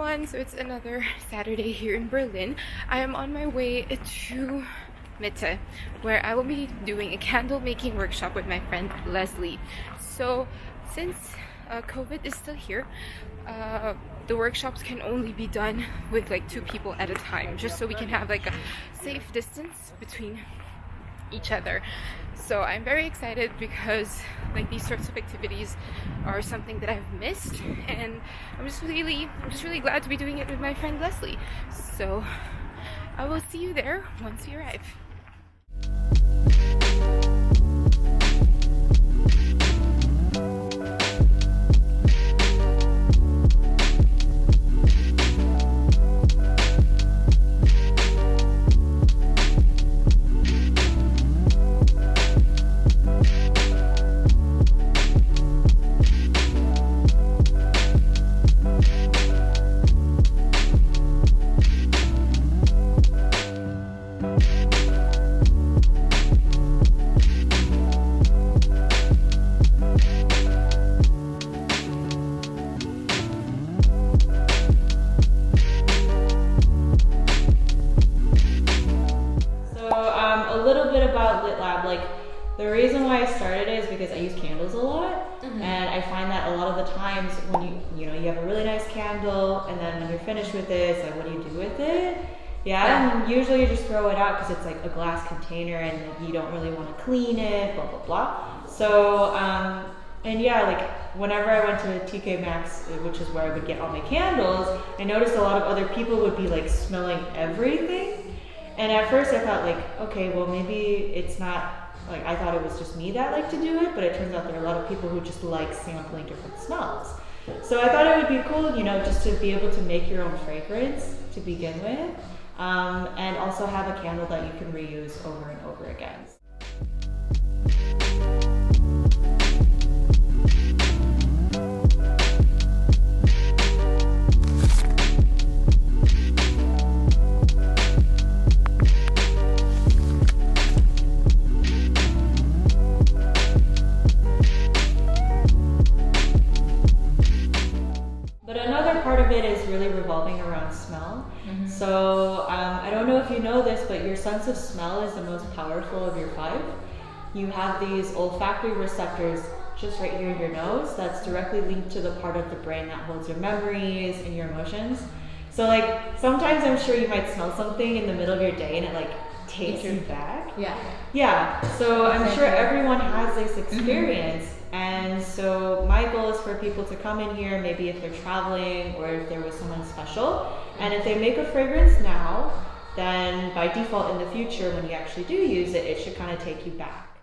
everyone, so it's another Saturday here in Berlin. I am on my way to Mitte, where I will be doing a candle making workshop with my friend Lesley. So since COVID is still here, the workshops can only be done with like 2 people at a time, just so we can have like a safe distance between each other. So I'm very excited because like these sorts of activities are something that I've missed, and I'm just really glad to be doing it with my friend Lesley. So I will see you there once we arrive. The reason why I started it is because I use candles a lot, and I find that a lot of the times when you have a really nice candle, and then when you're finished with it, it's like, what do you do with it? And usually you just throw it out because it's like a glass container and you don't really want to clean it, blah blah blah. So like whenever I went to TK Maxx, which is where I would get all my candles, I noticed a lot of other people would be like smelling everything, and at first I thought like, okay, well maybe it's not. Like, I thought it was just me that liked to do it, but it turns out there are a lot of people who just like sampling different smells. So I thought it would be cool, just to be able to make your own fragrance to begin with, and also have a candle that you can reuse over and over again. Part of it is really revolving around smell. So I don't know if you know this, but your sense of smell is the most powerful of your 5. You have these olfactory receptors just right here in your nose that's directly linked to the part of the brain that holds your memories and your emotions. So like sometimes I'm sure you might smell something in the middle of your day and it like takes you back. So I'm sure everyone has this experience. And so my goal is for people to come in here, maybe if they're traveling or if there was someone special. And if they make a fragrance now, then by default in the future, when you actually do use it, it should kind of take you back.